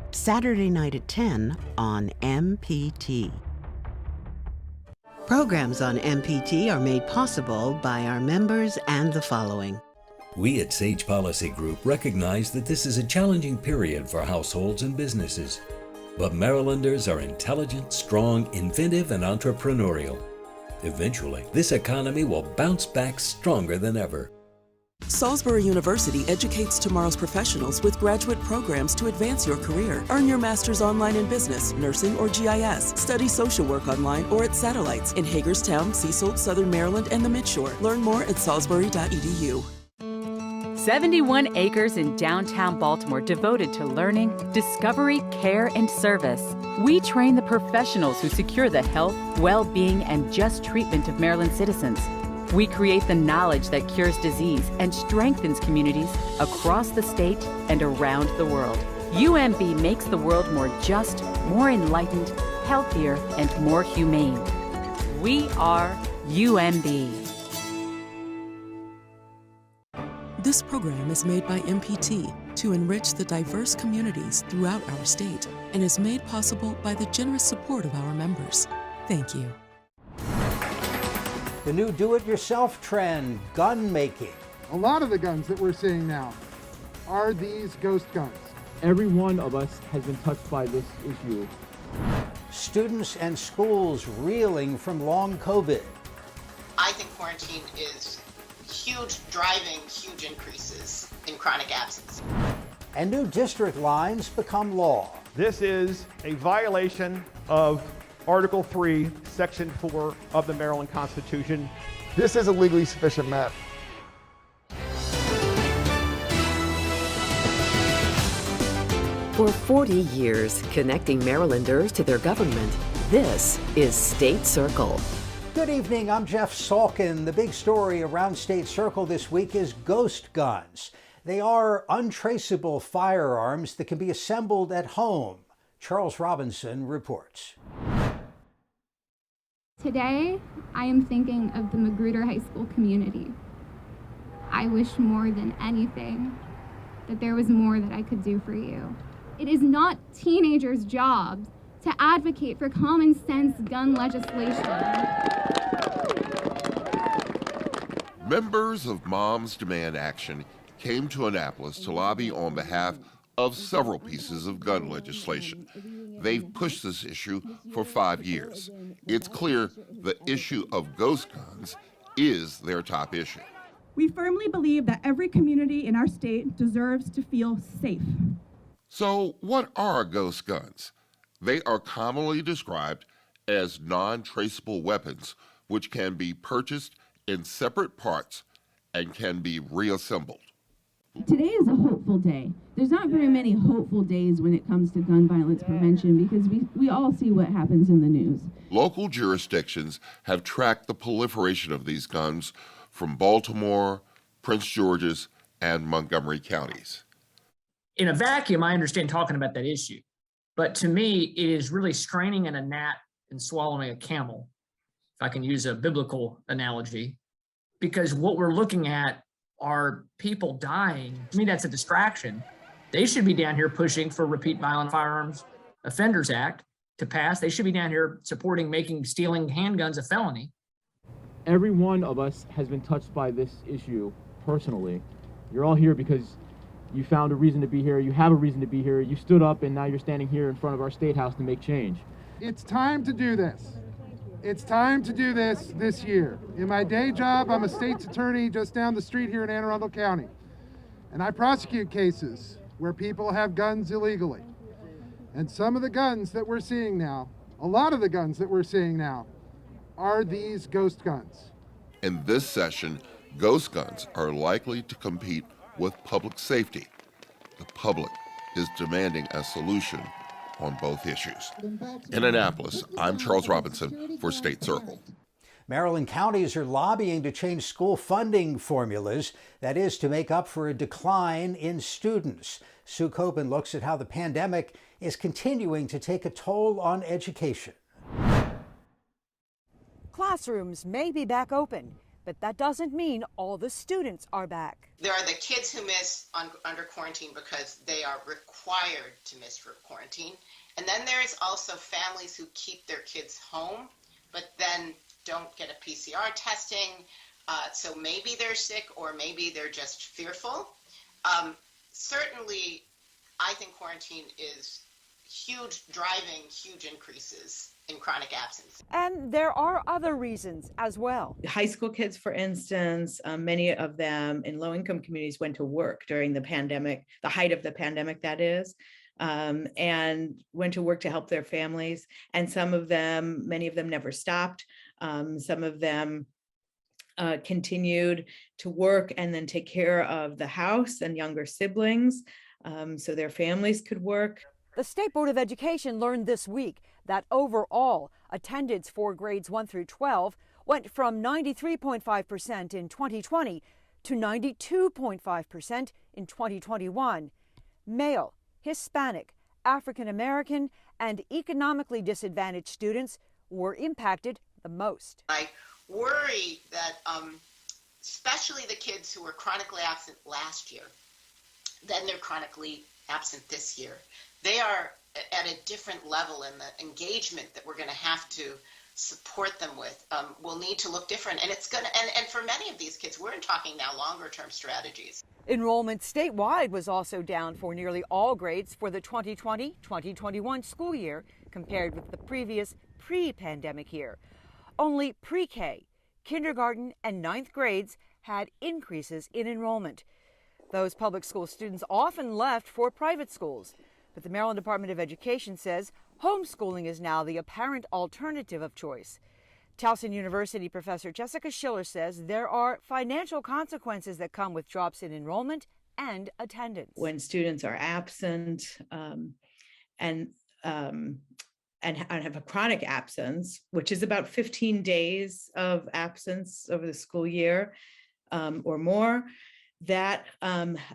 Saturday night at 10 on MPT. Programs on MPT are made possible by our members and the following. We at Sage Policy Group recognize that this is a challenging period for households and businesses. But Marylanders are intelligent, strong, inventive, and entrepreneurial. Eventually, this economy will bounce back stronger than ever. Salisbury University educates tomorrow's professionals with graduate programs to advance your career. Earn your master's online in business, nursing, or GIS. Study social work online or at Satellites in Hagerstown, Cecil, Southern Maryland, and the Midshore. Learn more at salisbury.edu. 71 acres in downtown Baltimore devoted to learning, discovery, care, and service. We train the professionals who secure the health, well-being, and just treatment of Maryland citizens. We create the knowledge that cures disease and strengthens communities across the state and around the world. UMB makes the world more just, more enlightened, healthier, and more humane. We are UMB. This program is made by MPT to enrich the diverse communities throughout our state and is made possible by the generous support of our members. Thank you. The new do-it-yourself trend, gun making. A lot of the guns that we're seeing now are these ghost guns. Every one of us has been touched by this issue. Students and schools reeling from long COVID. I think quarantine is huge, driving huge increases in chronic absence. And new district lines become law. This is a violation of Article 3, Section 4 of the Maryland Constitution. This is a legally sufficient map. For 40 years, connecting Marylanders to their government, this is State Circle. Good evening, I'm Jeff Salkin. The big story around State Circle this week is ghost guns. They are untraceable firearms that can be assembled at home. Charles Robinson reports. Today, I am thinking of the Magruder High School community. I wish more than anything that there was more that I could do for you. It is not teenagers' jobs to advocate for common sense gun legislation. Members of Moms Demand Action came to Annapolis to lobby on behalf of several pieces of gun legislation. They've pushed this issue for 5 years. It's clear the issue of ghost guns is their top issue. We firmly believe that every community in our state deserves to feel safe. So what are ghost guns? They are commonly described as non-traceable weapons which can be purchased in separate parts and can be reassembled. Today is a hopeful day. There's not very many hopeful days when it comes to gun violence prevention because we all see what happens in the news. Local jurisdictions have tracked the proliferation of these guns from Baltimore, Prince George's, and Montgomery counties. In a vacuum, I understand talking about that issue. But to me, it is really straining at a gnat and swallowing a camel, if I can use a biblical analogy, because what we're looking at are people dying. To me, that's a distraction. They should be down here pushing for Repeat Violent Firearms Offenders Act to pass. They should be down here supporting making stealing handguns a felony. Every one of us has been touched by this issue personally. You're all here because you found a reason to be here. You have a reason to be here. You stood up and now you're standing here in front of our State House to make change. It's time to do this. It's time to do this year. In my day job, I'm a state's attorney just down the street here in Anne Arundel County. And I prosecute cases where people have guns illegally. And some of the guns that we're seeing now, a lot of the guns that we're seeing now, are these ghost guns. In this session, ghost guns are likely to compete with public safety. The public is demanding a solution on both issues. In Annapolis, I'm Charles Robinson for State Circle. Maryland counties are lobbying to change school funding formulas, that is, to make up for a decline in students. Sue Coben looks at how the pandemic is continuing to take a toll on education. Classrooms may be back open, But that doesn't mean all the students are back. There are the kids who miss under quarantine because they are required to miss for quarantine. And then there's also families who keep their kids home, but then don't get a PCR testing. So maybe they're sick or maybe they're just fearful. Certainly, I think quarantine is driving huge increases in chronic absence. And there are other reasons as well. High school kids, for instance, many of them in low-income communities went to work during the pandemic, the height of the pandemic, that is, and went to work to help their families. And many of them never stopped. Some of them continued to work and then take care of the house and younger siblings so their families could work. The State Board of Education learned this week that overall attendance for grades 1 through 12 went from 93.5% in 2020 to 92.5% in 2021. Male, Hispanic, African American, and economically disadvantaged students were impacted the most. I worry that especially the kids who were chronically absent last year, then they're chronically absent this year. They are at a different level, and the engagement that we're going to have to support them with will need to look different. And it's going to, and for many of these kids, we're talking now longer term strategies. Enrollment statewide was also down for nearly all grades for the 2020-2021 school year compared with the previous pre-pandemic year. Only pre-K, kindergarten, and 9th grades had increases in enrollment. Those public school students often left for private schools. But the Maryland Department of Education says homeschooling is now the apparent alternative of choice. Towson University professor Jessica Schiller says there are financial consequences that come with drops in enrollment and attendance. When students are absent and have a chronic absence, which is about 15 days of absence over the school year or more, that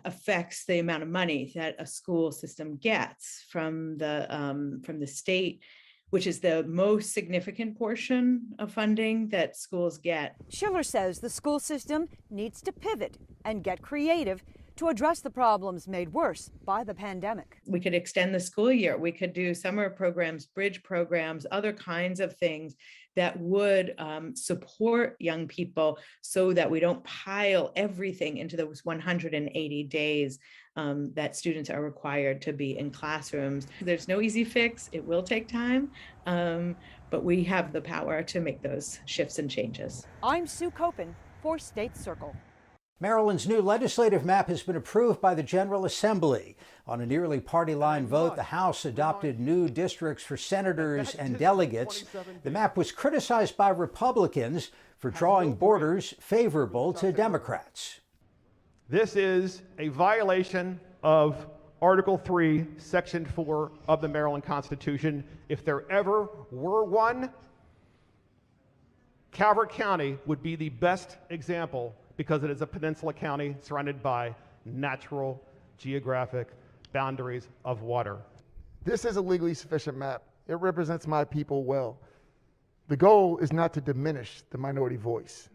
affects the amount of money that a school system gets from the state, which is the most significant portion of funding that schools get. Schiller says the school system needs to pivot and get creative to address the problems made worse by the pandemic. We could extend the school year. We could do summer programs, bridge programs, other kinds of things that would support young people so that we don't pile everything into those 180 days that students are required to be in classrooms. There's no easy fix. It will take time, but we have the power to make those shifts and changes. I'm Sue Copen for State Circle. Maryland's new legislative map has been approved by the General Assembly. On a nearly party line vote, the House adopted new districts for senators and delegates. The map was criticized by Republicans for drawing borders favorable to Democrats. This is a violation of Article 3, Section 4 of the Maryland Constitution. If there ever were one, Calvert County would be the best example because it is a peninsula county surrounded by natural geographic boundaries of water. This is a legally sufficient map. It represents my people well. The goal is not to diminish the minority voice.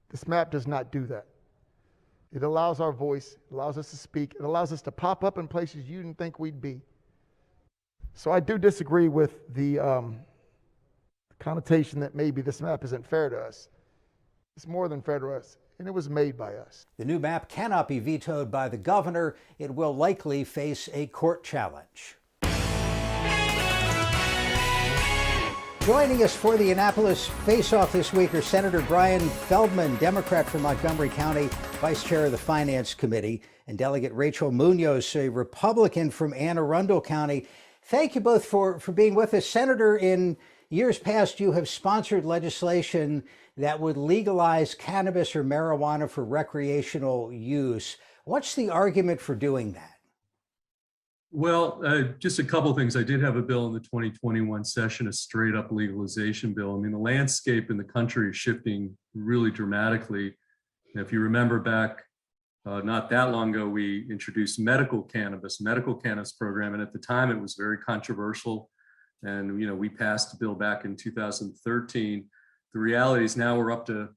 This map does not do that. It allows our voice, it allows us to speak, it allows us to pop up in places you didn't think we'd be. So I do disagree with the connotation that maybe this map isn't fair to us. It's more than fair to us, and it was made by us. The new map cannot be vetoed by the governor. It will likely face a court challenge. Joining us for the Annapolis Face-Off this week are Senator Brian Feldman, Democrat from Montgomery County, Vice Chair of the Finance Committee, and Delegate Rachel Munoz, a Republican from Anne Arundel County. Thank you both for being with us. Senator, in years past, you have sponsored legislation that would legalize cannabis or marijuana for recreational use. What's the argument for doing that? Well, just a couple of things. I did have a bill in the 2021 session, a straight up legalization bill. I mean, the landscape in the country is shifting really dramatically. If you remember back not that long ago, we introduced medical cannabis program. And at the time it was very controversial. And, we passed a bill back in 2013. The reality is now we're up to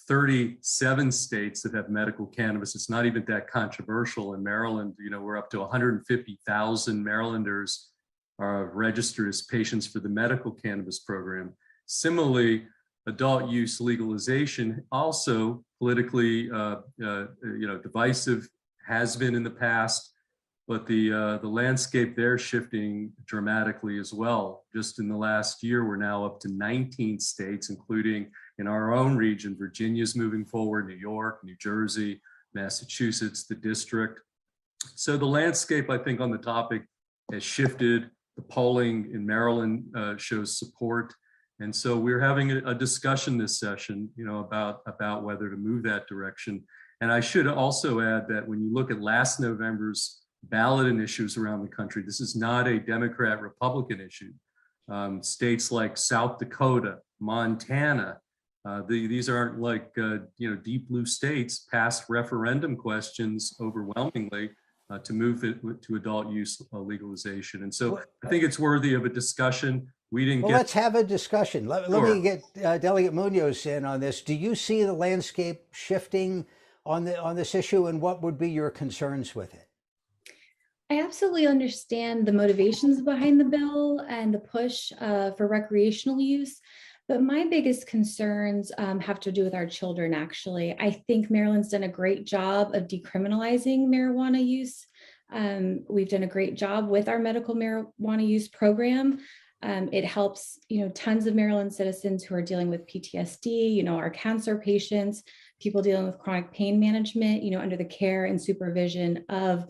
37 states that have medical cannabis. It's not even that controversial. In Maryland, we're up to 150,000 Marylanders are registered as patients for the medical cannabis program. Similarly, adult use legalization, also politically divisive, has been in the past, but the landscape there shifting dramatically as well. Just in the last year, we're now up to 19 states, including in our own region. Virginia's moving forward, New York, New Jersey, Massachusetts, the district. So the landscape, I think, on the topic has shifted. The polling in Maryland shows support. And so we're having a discussion this session, about whether to move that direction. And I should also add that when you look at last November's ballot initiatives around the country, this is not a Democrat-Republican issue. States like South Dakota, Montana, these aren't like deep blue states, passed referendum questions overwhelmingly to move it to adult use legalization. And so I think it's worthy of a discussion. Let's have a discussion. Let me get Delegate Munoz in on this. Do you see the landscape shifting on this issue, and what would be your concerns with it? I absolutely understand the motivations behind the bill and the push for recreational use, but my biggest concerns have to do with our children, actually. I think Maryland's done a great job of decriminalizing marijuana use. We've done a great job with our medical marijuana use program. It helps, tons of Maryland citizens who are dealing with PTSD, our cancer patients, people dealing with chronic pain management, under the care and supervision of,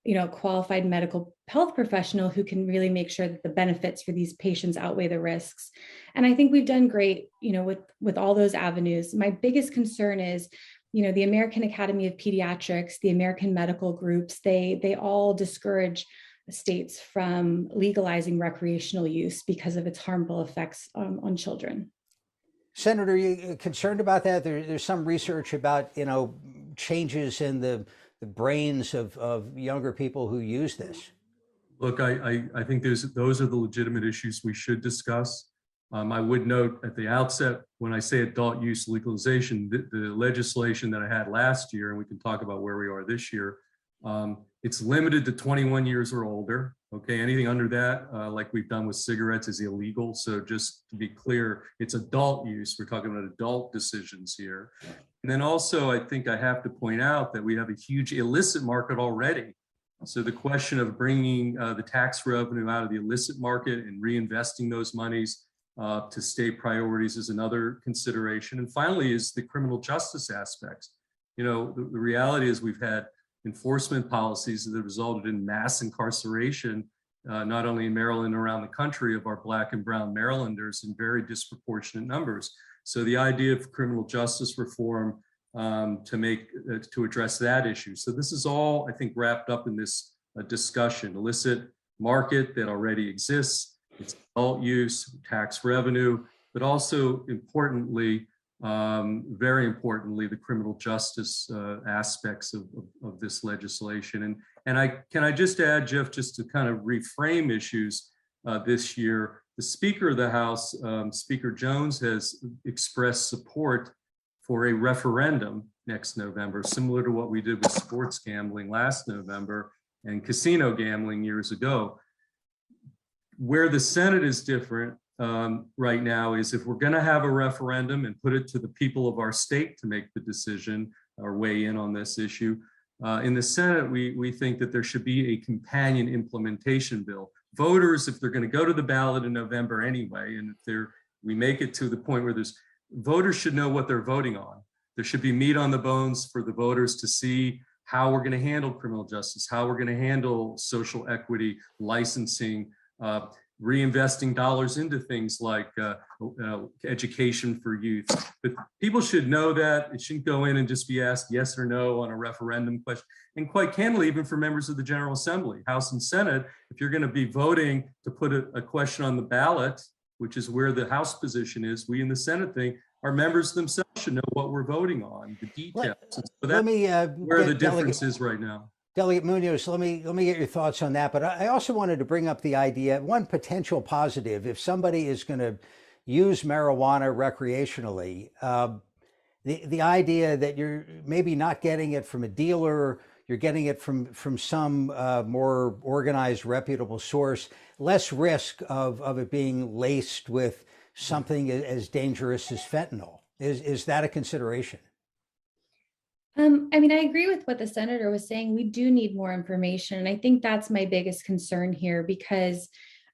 a qualified medical health professional who can really make sure that the benefits for these patients outweigh the risks. And I think we've done great, with all those avenues. My biggest concern is, the American Academy of Pediatrics, the American medical groups, they all discourage states from legalizing recreational use because of its harmful effects on children. Senator, are you concerned about that? There's some research about, changes in the brains of younger people who use this. Look, I think those are the legitimate issues we should discuss. I would note at the outset, when I say adult use legalization, the legislation that I had last year, and we can talk about where we are this year, it's limited to 21 years or older. Okay, anything under that, like we've done with cigarettes, is illegal. So just to be clear, it's adult use. We're talking about adult decisions here. And then also, I think I have to point out that we have a huge illicit market already. So the question of bringing the tax revenue out of the illicit market and reinvesting those monies to state priorities is another consideration. And finally is the criminal justice aspects. The reality is we've had enforcement policies that have resulted in mass incarceration, not only in Maryland, around the country, of our Black and brown Marylanders in very disproportionate numbers. So the idea of criminal justice reform to address that issue. So this is all, I think, wrapped up in this discussion. Illicit market that already exists, it's adult use, tax revenue, but also importantly, very importantly, the criminal justice aspects of this legislation. And can I just add, Jeff, just to kind of reframe issues this year, the Speaker of the House, Speaker Jones, has expressed support for a referendum next November, similar to what we did with sports gambling last November and casino gambling years ago. Where the Senate is different right now is if we're going to have a referendum and put it to the people of our state to make the decision or weigh in on this issue, in the Senate, we think that there should be a companion implementation bill. Voters, if they're going to go to the ballot in November anyway, and if we make it to the point where voters should know what they're voting on. There should be meat on the bones for the voters to see how we're going to handle criminal justice, how we're going to handle social equity, licensing, reinvesting dollars into things like education for youth. But people should know that. It shouldn't go in and just be asked yes or no on a referendum question. And quite candidly, even for members of the General Assembly, House and Senate, if you're going to be voting to put a question on the ballot, which is where the House position is, we in the Senate think our members themselves should know what we're voting on, the details. So that's where the difference is right now. Delegate Munoz, let me get your thoughts on that. But I also wanted to bring up the idea, one potential positive, if somebody is going to use marijuana recreationally, The idea that you're maybe not getting it from a dealer, you're getting it from some more organized, reputable source, less risk of it being laced with something as dangerous as fentanyl. Is that a consideration? I mean, I agree with what the senator was saying. We do need more information. And I think that's my biggest concern here because,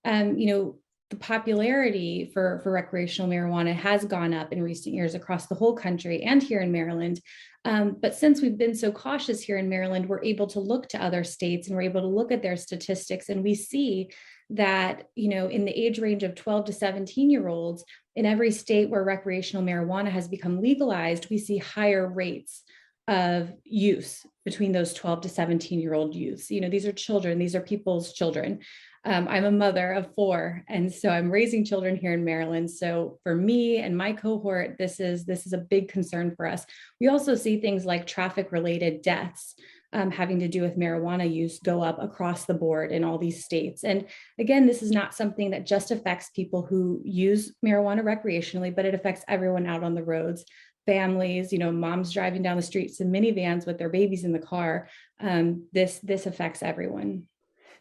the popularity for recreational marijuana has gone up in recent years across the whole country and here in Maryland. But since we've been so cautious here in Maryland, we're able to look to other states and we're able to look at their statistics. And we see that, in the age range of 12 to 17-year-olds, in every state where recreational marijuana has become legalized, we see higher rates of use between those 12 to 17-year-old youths. These are children, these are people's children. I'm a mother of 4, and so I'm raising children here in Maryland. So for me and my cohort, this is a big concern for us. We also see things like traffic-related deaths having to do with marijuana use go up across the board in all these states. And again, this is not something that just affects people who use marijuana recreationally, but it affects everyone out on the roads. Families, moms driving down the streets in minivans with their babies in the car. This affects everyone.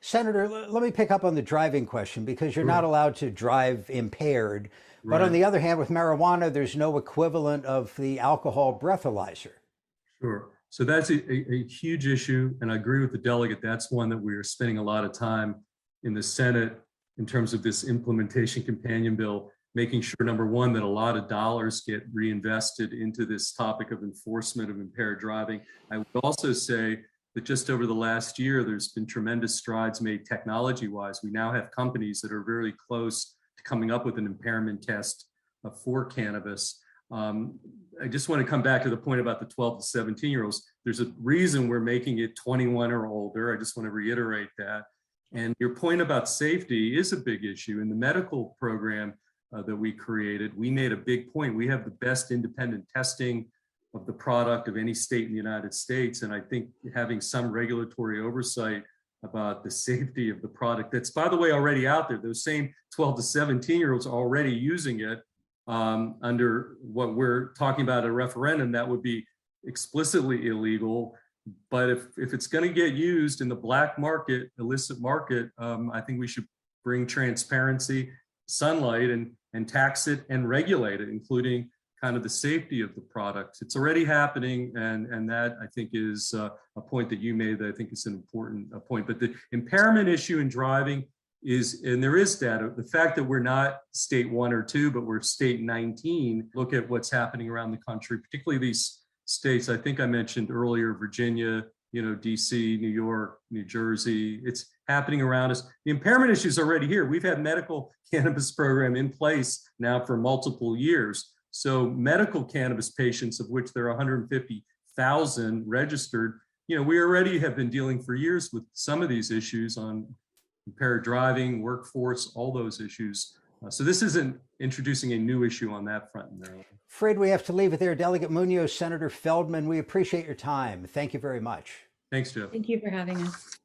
Senator, let me pick up on the driving question because you're not allowed to drive impaired. But Right. on the other hand, with marijuana, there's no equivalent of the alcohol breathalyzer. Sure. So that's a huge issue. And I agree with the delegate. That's one that we are spending a lot of time in the Senate in terms of this implementation companion bill, making sure, number one, that a lot of dollars get reinvested into this topic of enforcement of impaired driving. I would also say that just over the last year, there's been tremendous strides made technology-wise. We now have companies that are very close to coming up with an impairment test for cannabis. I just want to come back to the point about the 12 to 17-year-olds. There's a reason we're making it 21 or older. I just want to reiterate that. And your point about safety is a big issue. In the medical program that we created, we made a big point. We have the best independent testing of the product of any state in the United States. And I think having some regulatory oversight about the safety of the product that's, by the way, already out there, those same 12 to 17-year-olds are already using it under what we're talking about a referendum that would be explicitly illegal. But if it's going to get used in the black market, illicit market, I think we should bring transparency, sunlight, and tax it and regulate it, including kind of the safety of the product. It's already happening, and that I think is a point that you made that I think is an important point. But the impairment issue in driving is, and there is data, the fact that we're not state 1 or 2, but we're state 19, look at what's happening around the country, particularly these states. I think I mentioned earlier, Virginia, DC, New York, New Jersey, it's happening around us. The impairment issue is already here. We've had medical cannabis program in place now for multiple years. So medical cannabis patients, of which there are 150,000 registered, we already have been dealing for years with some of these issues on impaired driving, workforce, all those issues. So this isn't introducing a new issue on that front. Afraid we have to leave it there. Delegate Munoz, Senator Feldman, we appreciate your time. Thank you very much. Thanks, Jeff. Thank you for having us.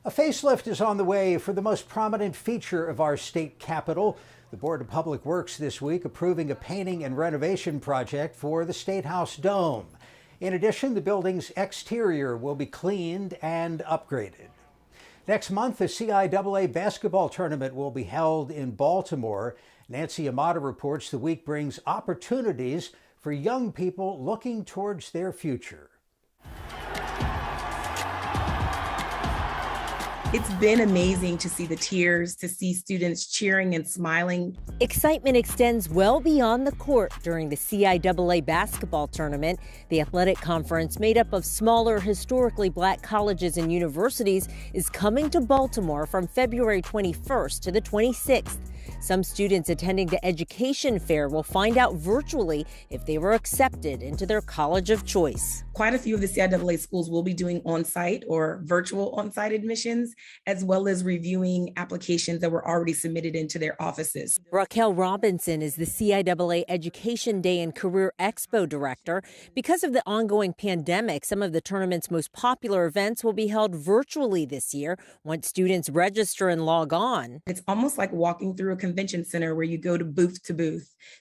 A facelift is on the way for the most prominent feature of our state capitol. The Board of Public Works this week approving a painting and renovation project for the State House dome. In addition, the building's exterior will be cleaned and upgraded. Next month, the CIAA basketball tournament will be held in Baltimore. Nancy Amata reports the week brings opportunities for young people looking towards their future. It's been amazing to see the tears, to see students cheering and smiling. Excitement extends well beyond the court during the CIAA basketball tournament. The athletic conference, made up of smaller, historically black colleges and universities, is coming to Baltimore from February 21st to the 26th. Some students attending the education fair will find out virtually if they were accepted into their college of choice. Quite a few of the CIAA schools will be doing on-site or virtual on-site admissions, as well as reviewing applications that were already submitted into their offices. Raquel Robinson is the CIAA Education Day and Career Expo director. Because of the ongoing pandemic, some of the tournament's most popular events will be held virtually this year once students register and log on. It's almost like walking through a convention center where you go to booth.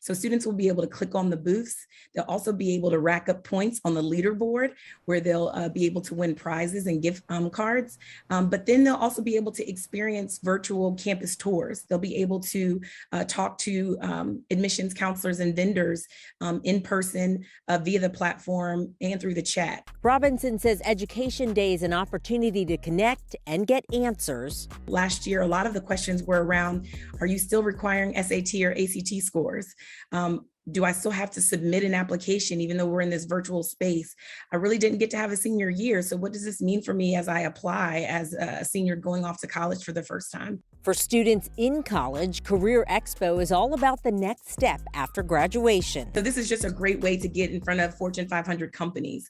So students will be able to click on the booths. They'll also be able to rack up points on the leaderboard where they'll be able to win prizes and gift cards. But then they'll also be able to experience virtual campus tours. They'll be able to talk to admissions counselors and vendors in person via the platform and through the chat. Robinson says Education Day is an opportunity to connect and get answers. Last year, a lot of the questions were around, are you still requiring SAT or ACT scores? Do I still have to submit an application even though we're in this virtual space? I really didn't get to have a senior year. So what does this mean for me as I apply as a senior going off to college for the first time? For students in college, Career Expo is all about the next step after graduation. So this is just a great way to get in front of Fortune 500 companies.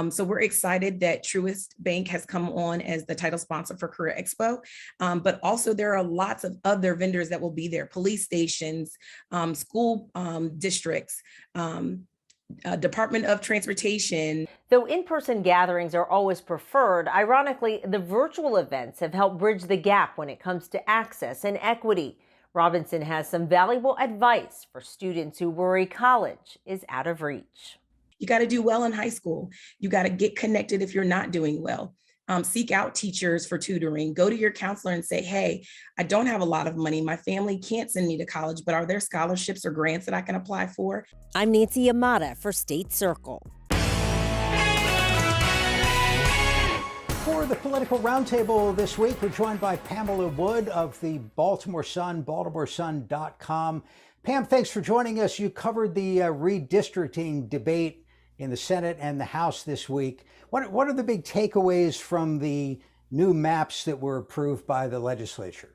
So we're excited that Truist Bank has come on as the title sponsor for Career Expo. But also there are lots of other vendors that will be there, police stations, school districts, Department of Transportation. Though in-person gatherings are always preferred, ironically, the virtual events have helped bridge the gap when it comes to access and equity. Robinson has some valuable advice for students who worry college is out of reach. You got to do well in high school. You got to get connected if you're not doing well. Seek out teachers for tutoring. Go to your counselor and say, hey, I don't have a lot of money. My family can't send me to college, but are there scholarships or grants that I can apply for? I'm Nancy Yamada for State Circle. For the Political Roundtable this week, we're joined by Pamela Wood of the Baltimore Sun, baltimoresun.com. Pam, thanks for joining us. You covered the redistricting debate in the Senate and the House this week. What are the big takeaways from the new maps that were approved by the legislature?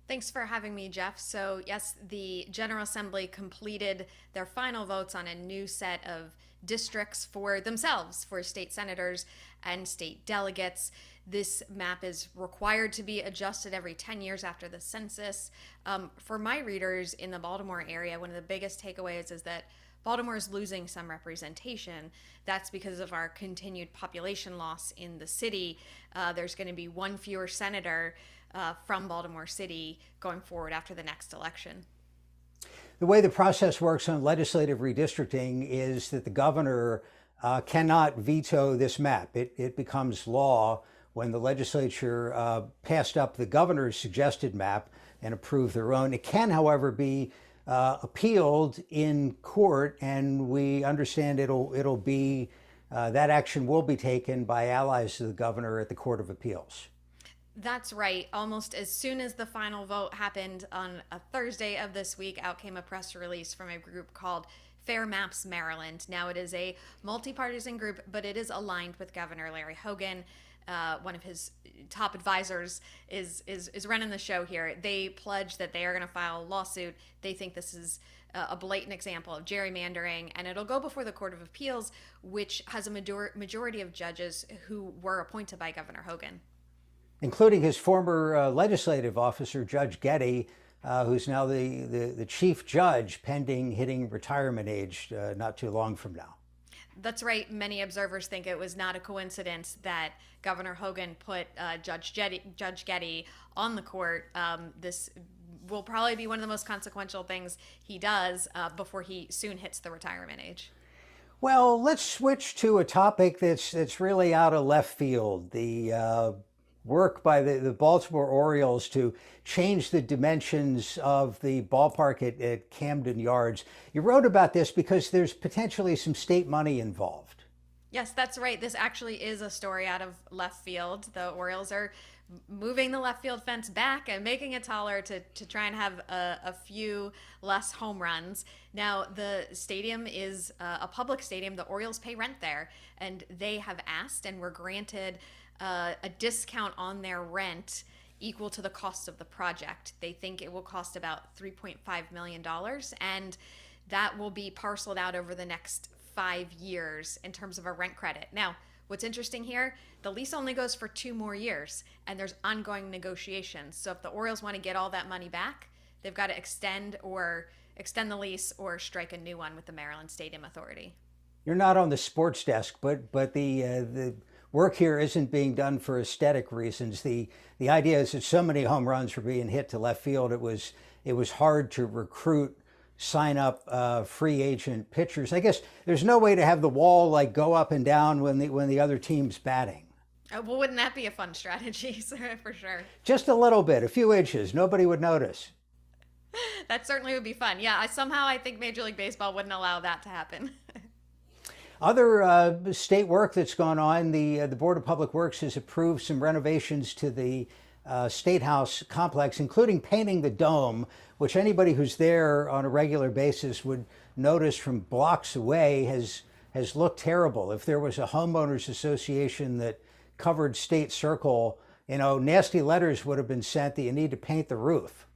Thanks for having me, Jeff. So yes, the General Assembly completed their final votes on a new set of districts for themselves, for state senators and state delegates. This map is required to be adjusted every 10 years after the census. For my readers in the Baltimore area, one of the biggest takeaways is that Baltimore is losing some representation. That's because of our continued population loss in the city. There's going to be one fewer senator from Baltimore City going forward after the next election. The way the process works on legislative redistricting is that the governor cannot veto this map. It becomes law when the legislature passed up the governor's suggested map and approved their own. It can, however, be appealed in court, and we understand it'll be that action will be taken by allies to the governor at the Court of Appeals. That's right. Almost as soon as the final vote happened on a Thursday of this week, out came a press release from a group called Fair Maps Maryland. Now it is a multi-partisan group, but it is aligned with Governor Larry Hogan. One of his top advisors is running the show here. They pledged that they are going to file a lawsuit. They think this is a blatant example of gerrymandering, and it'll go before the Court of Appeals, which has a majority of judges who were appointed by Governor Hogan, including his former legislative officer, Judge Getty, who's now the chief judge pending hitting retirement age not too long from now. That's right. Many observers think it was not a coincidence that Governor Hogan put Judge Getty on the court. This will probably be one of the most consequential things he does before he soon hits the retirement age. Well, let's switch to a topic that's really out of left field. The work by the Baltimore Orioles to change the dimensions of the ballpark at Camden Yards. You wrote about this because there's potentially some state money involved. Yes, that's right. This actually is a story out of left field. The Orioles are moving the left field fence back and making it taller to try and have a few less home runs. Now, the stadium is a public stadium. The Orioles pay rent there, and they have asked and were granted a discount on their rent equal to the cost of the project. They think it will cost about $3.5 million, and that will be parceled out over the next 5 years in terms of a rent credit. Now, what's interesting here, the lease only goes for 2 more years, and there's ongoing negotiations. So if the Orioles want to get all that money back, they've got to extend the lease or strike a new one with the Maryland Stadium Authority. You're not on the sports desk, but the work here isn't being done for aesthetic reasons. The idea is that so many home runs were being hit to left field, it was it was hard to recruit, sign up free agent pitchers. I guess there's no way to have the wall like go up and down when the other team's batting. Well, wouldn't that be a fun strategy for sure? Just a little bit, a few inches, nobody would notice. That certainly would be fun. Yeah, I think Major League Baseball wouldn't allow that to happen. Other state work that's gone on, the Board of Public Works has approved some renovations to the State House complex, including painting the dome, which anybody who's there on a regular basis would notice from blocks away has looked terrible. If there was a homeowners association that covered State Circle, nasty letters would have been sent that you need to paint the roof.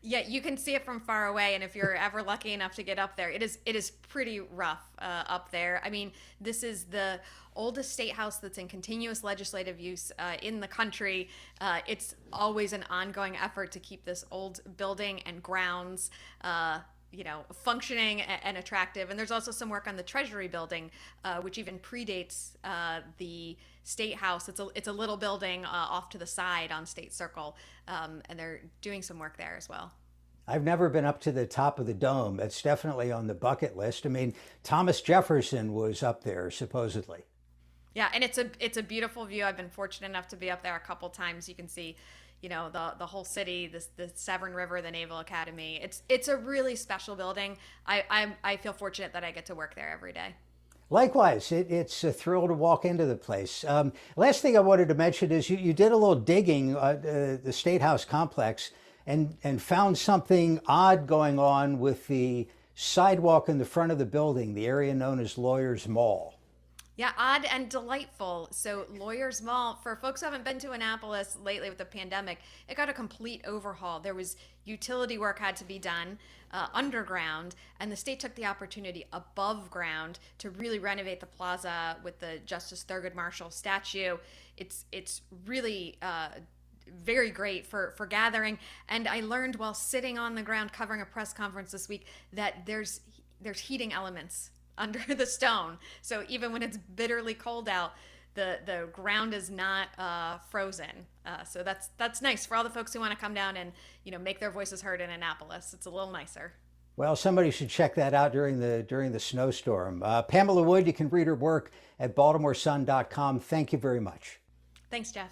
Yeah, you can see it from far away, and if you're ever lucky enough to get up there, it is pretty rough up there. I mean, this is the oldest state house that's in continuous legislative use in the country. It's always an ongoing effort to keep this old building and grounds functioning and attractive. And there's also some work on the Treasury building, which even predates the State House. It's a little building off to the side on State Circle, and they're doing some work there as well. I've never been up to the top of the dome. That's definitely on the bucket list. I mean, Thomas Jefferson was up there, supposedly. Yeah, and it's a beautiful view. I've been fortunate enough to be up there a couple times. You can see, the whole city, the Severn River, the Naval Academy. It's a really special building. I feel fortunate that I get to work there every day. Likewise, it's a thrill to walk into the place. Last thing I wanted to mention is you did a little digging the State House complex and found something odd going on with the sidewalk in the front of the building, the area known as Lawyers Mall. Yeah, odd and delightful. So Lawyers Mall, for folks who haven't been to Annapolis lately with the pandemic, it got a complete overhaul. There was utility work had to be done underground, and the state took the opportunity above ground to really renovate the plaza with the Justice Thurgood Marshall statue. It's really very great for gathering. And I learned while sitting on the ground covering a press conference this week that there's heating elements under the stone. So even when it's bitterly cold out, the ground is not frozen. So that's nice for all the folks who want to come down and make their voices heard in Annapolis. It's a little nicer. Well, somebody should check that out during the snowstorm. Pamela Wood, you can read her work at BaltimoreSun.com. Thank you very much. Thanks, Jeff.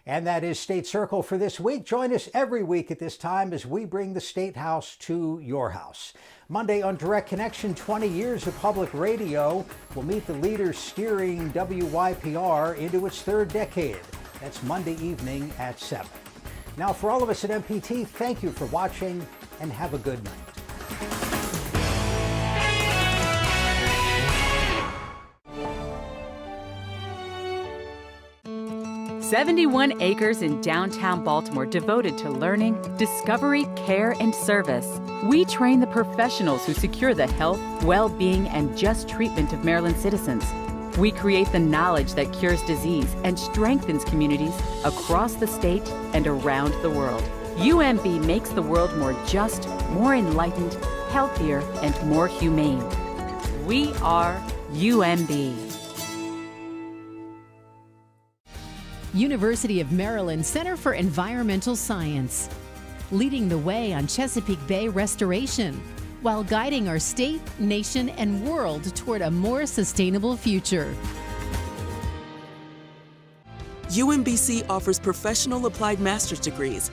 And that is State Circle for this week. Join us every week at this time as we bring the State House to your house. Monday on Direct Connection, 20 years of public radio. We'll meet the leaders steering WYPR into its third decade. That's Monday evening at 7. Now, for all of us at MPT, thank you for watching and have a good night. 71 acres in downtown Baltimore devoted to learning, discovery, care, and service. We train the professionals who secure the health, well-being, and just treatment of Maryland citizens. We create the knowledge that cures disease and strengthens communities across the state and around the world. UMB makes the world more just, more enlightened, healthier, and more humane. We are UMB. University of Maryland Center for Environmental Science, leading the way on Chesapeake Bay restoration, while guiding our state, nation, and world toward a more sustainable future. UMBC offers professional applied master's degrees